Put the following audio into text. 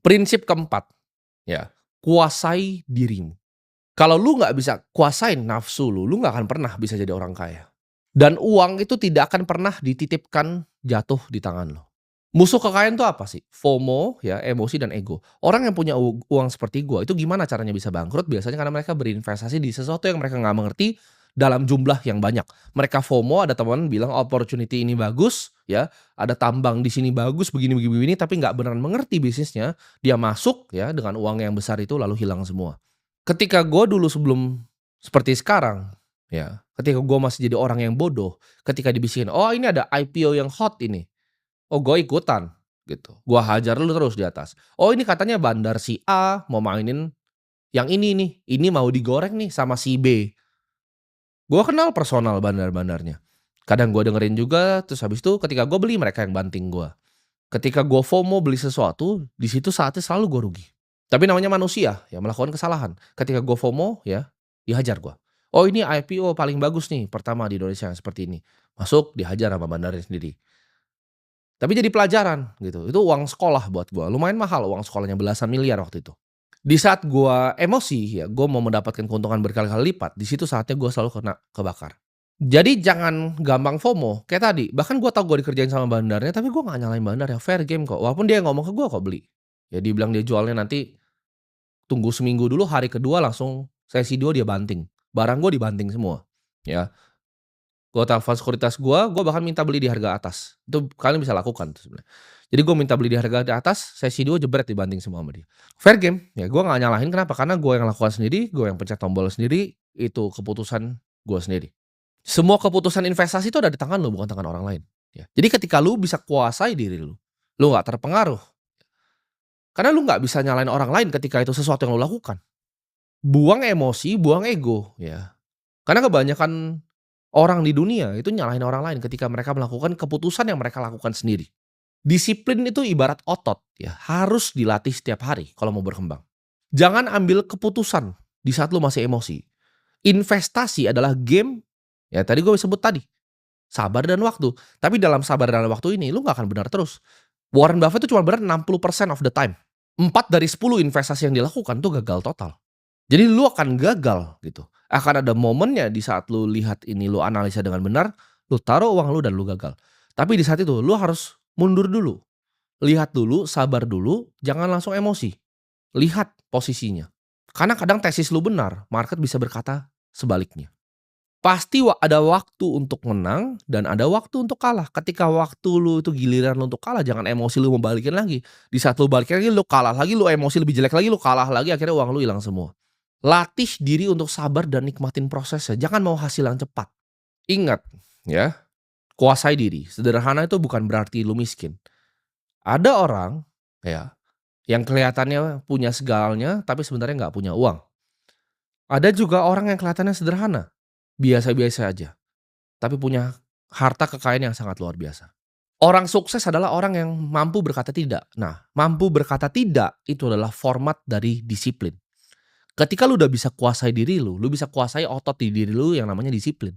Prinsip keempat, ya, kuasai dirimu. Kalau lu nggak bisa kuasain nafsu lu nggak akan pernah bisa jadi orang kaya. Dan uang itu tidak akan pernah dititipkan jatuh di tangan lo. Musuh kekayaan itu apa sih? FOMO ya, emosi dan ego. Orang yang punya uang seperti gua itu gimana caranya bisa bangkrut? Biasanya karena mereka berinvestasi di sesuatu yang mereka nggak mengerti dalam jumlah yang banyak. Mereka FOMO, ada teman bilang opportunity ini bagus ya, ada tambang di sini bagus begini begini begini, tapi nggak beneran mengerti bisnisnya. Dia masuk ya dengan uang yang besar itu lalu hilang semua. Ketika gue dulu sebelum seperti sekarang, ya, ketika gue masih jadi orang yang bodoh, ketika dibisikin, "Oh ini ada IPO yang hot ini." Oh gue ikutan, gitu. Gue hajar lu terus di atas. "Oh ini katanya bandar si A mau mainin yang ini nih, ini mau digoreng nih sama si B." Gue kenal personal bandar-bandarnya. Kadang gue dengerin juga, terus habis itu ketika gue beli mereka yang banting gue. Ketika gue FOMO beli sesuatu, di situ saatnya selalu gue rugi. Tapi namanya manusia, ya melakukan kesalahan. Ketika gue FOMO, ya dihajar gue. Oh ini IPO paling bagus nih, pertama di Indonesia yang seperti ini. Masuk, dihajar sama bandarnya sendiri. Tapi jadi pelajaran gitu, itu uang sekolah buat gue. Lumayan mahal uang sekolahnya, belasan miliar waktu itu. Di saat gue emosi, ya gue mau mendapatkan keuntungan berkali-kali lipat, di situ saatnya gue selalu kena kebakar. Jadi jangan gampang FOMO, kayak tadi, bahkan gue tahu gue dikerjain sama bandarnya, tapi gue nggak nyalain bandarnya, fair game kok. Walaupun dia ngomong ke gue kok beli. Ya dibilang dia jualnya nanti tunggu seminggu dulu, hari kedua langsung sesi 2 dia banting. Barang gue dibanting semua, ya. Gue telepon sekuritas gue bahkan minta beli di harga atas. Itu kalian bisa lakukan tuh sebenarnya. Jadi gue minta beli di harga di atas, sesi 2 jebret dibanting semua sama dia. Fair game, ya gue nggak nyalahin kenapa, karena gue yang lakukan sendiri, gue yang pencet tombol sendiri, itu keputusan gue sendiri. Semua keputusan investasi itu ada di tangan lu, bukan tangan orang lain, ya. Jadi ketika lu bisa kuasai diri lu nggak terpengaruh, karena lu nggak bisa nyalain orang lain ketika itu sesuatu yang lu lakukan. Buang emosi, buang ego, ya. Karena kebanyakan orang di dunia itu nyalahin orang lain ketika mereka melakukan keputusan yang mereka lakukan sendiri. Disiplin itu ibarat otot, ya, harus dilatih setiap hari kalau mau berkembang. Jangan ambil keputusan di saat lu masih emosi. Investasi adalah game, ya tadi gue sebut tadi, sabar dan waktu. Tapi dalam sabar dan waktu ini lu nggak akan benar terus. Warren Buffett itu cuma benar 60% of the time. 4 dari 10 investasi yang dilakukan tuh gagal total. Jadi lu akan gagal gitu. Akan ada momennya di saat lu lihat ini, lu analisa dengan benar, lu taruh uang lu dan lu gagal. Tapi di saat itu lu harus mundur dulu. Lihat dulu, sabar dulu, jangan langsung emosi. Lihat posisinya. Karena kadang tesis lu benar, market bisa berkata sebaliknya. Pasti ada waktu untuk menang dan ada waktu untuk kalah. Ketika waktu lu itu giliran lu untuk kalah, jangan emosi lu mau balikin lagi. Di saat lu balikin lagi, lu kalah lagi, lu emosi lebih jelek lagi, lu kalah lagi, akhirnya uang lu hilang semua. Latih diri untuk sabar dan nikmatin prosesnya, jangan mau hasil yang cepat. Ingat ya, kuasai diri. Sederhana itu bukan berarti lu miskin. Ada orang ya yang kelihatannya punya segalanya tapi sebenarnya nggak punya uang. Ada juga orang yang kelihatannya sederhana, biasa-biasa aja, tapi punya harta kekayaan yang sangat luar biasa. Orang sukses adalah orang yang mampu berkata tidak. Nah, mampu berkata tidak itu adalah format dari disiplin. Ketika lu udah bisa kuasai diri lu bisa kuasai otot di diri lu yang namanya disiplin.